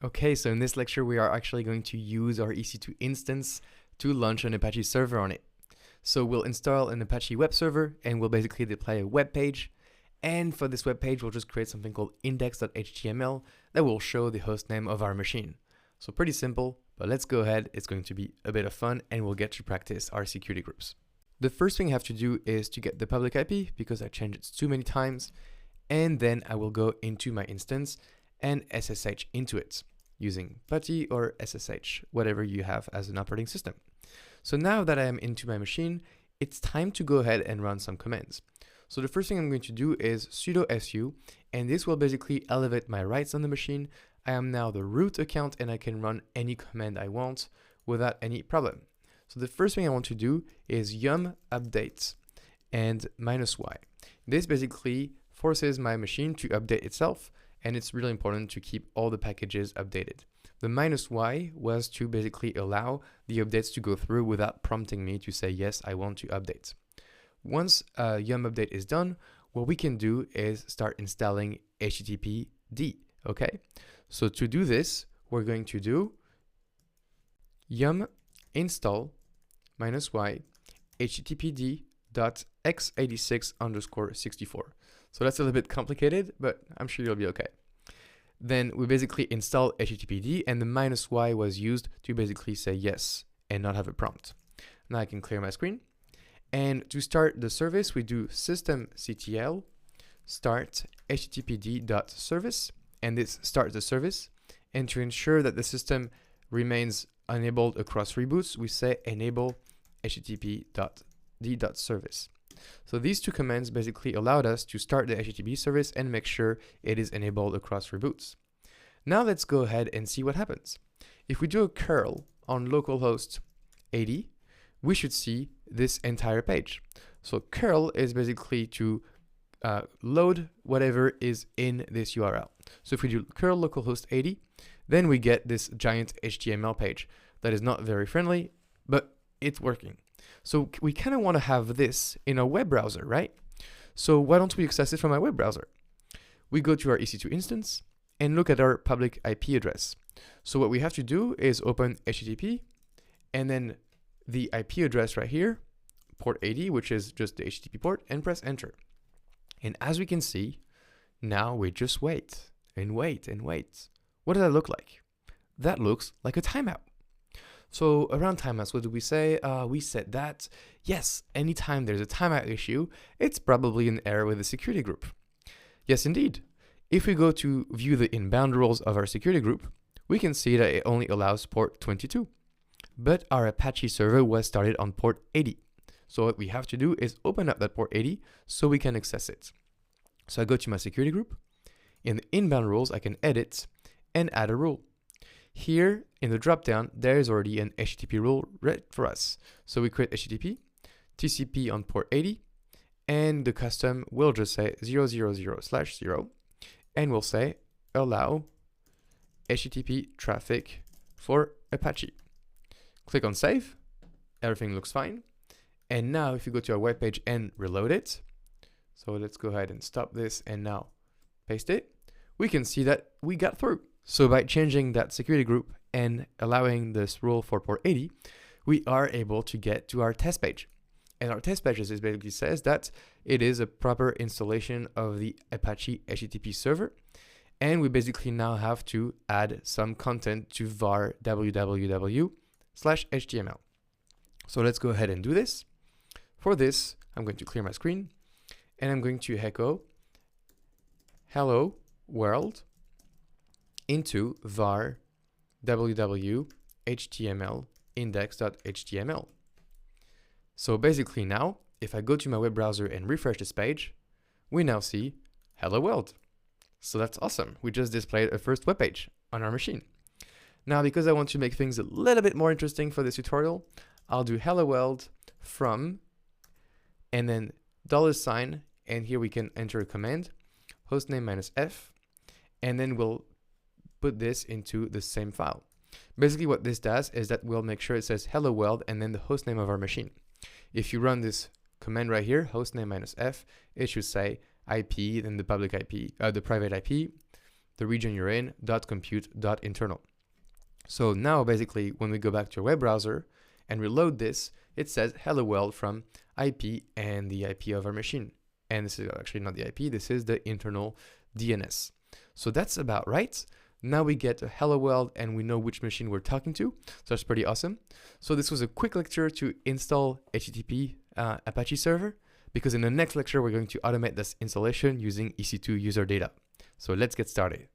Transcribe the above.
Okay, so in this lecture, we are actually going to use our EC2 instance to launch an Apache server on it. So we'll install an Apache web server and we'll basically deploy a web page. And for this web page, we'll just create something called index.html that will show the host name of our machine. So pretty simple, but let's go ahead. It's going to be a bit of fun and we'll get to practice our security groups. The first thing I have to do is to get the public IP because I changed it too many times. And then I will go into my instance and SSH into it using PuTTY or SSH, whatever you have as an operating system. So now that I am into my machine, it's time to go ahead and run some commands. So the first thing I'm going to do is sudo su, and this will basically elevate my rights on the machine. I am now the root account and I can run any command I want without any problem. So the first thing I want to do is yum update and -y. This basically forces my machine to update itself, and it's really important to keep all the packages updated. The -y was to basically allow the updates to go through without prompting me to say, yes, I want to update. Once yum update is done, what we can do is start installing HTTPD, okay? So to do this, we're going to do yum install -y httpd.x86_64. So that's a little bit complicated, but I'm sure you'll be okay. Then we basically install HTTPD, and the -y was used to basically say yes and not have a prompt. Now I can clear my screen. And to start the service, we do systemctl start httpd.service, and this starts the service. And to ensure that the system remains enabled across reboots, we say enable httpd.service. So these two commands basically allowed us to start the HTTP service and make sure it is enabled across reboots. Now let's go ahead and see what happens. If we do a curl on localhost 80, we should see this entire page. So curl is basically to load whatever is in this URL. So if we do curl localhost 80, then we get this giant HTML page that is not very friendly, but it's working. So we kind of want to have this in a web browser, right? So why don't we access it from my web browser? We go to our EC2 instance and look at our public IP address. So what we have to do is open HTTP and then the IP address right here, port 80, which is just the HTTP port, and press enter. And as we can see, now we just wait and wait and wait. What does that look like? That looks like a timeout. So around timeouts, what do we say? We said that, yes, anytime there's a timeout issue, it's probably an error with the security group. Yes, indeed. If we go to view the inbound rules of our security group, we can see that it only allows port 22. But our Apache server was started on port 80. So what we have to do is open up that port 80 so we can access it. So I go to my security group. In the inbound rules, I can edit and add a rule. Here in the dropdown, there is already an HTTP rule ready for us. So we create HTTP, TCP on port 80, and the custom will just say 000/0, and we'll say allow HTTP traffic for Apache. Click on save, everything looks fine. And now if you go to our web page and reload it, so let's go ahead and stop this and now paste it, we can see that we got through. So by changing that security group and allowing this rule for port 80, we are able to get to our test page. And our test page basically says that it is a proper installation of the Apache HTTP server. And we basically now have to add some content to var www/html. So let's go ahead and do this. For this, I'm going to clear my screen and I'm going to echo hello world into var www.html index.html. So basically now, if I go to my web browser and refresh this page, we now see hello world. So that's awesome. We just displayed a first web page on our machine. Now, because I want to make things a little bit more interesting for this tutorial, I'll do hello world from, and then $, and here we can enter a command, hostname -f, and then we'll put this into the same file. Basically what this does is that we'll make sure it says hello world and then the hostname of our machine. If you run this command right here, hostname -f, it should say IP, then the public IP, the private IP, the region you're in, .compute.internal. So now basically when we go back to a web browser and reload this, it says hello world from IP and the IP of our machine. And this is actually not the IP, this is the internal DNS. So that's about right. Now we get a hello world and we know which machine we're talking to. So that's pretty awesome. So this was a quick lecture to install HTTP Apache server, because in the next lecture, we're going to automate this installation using EC2 user data. So let's get started.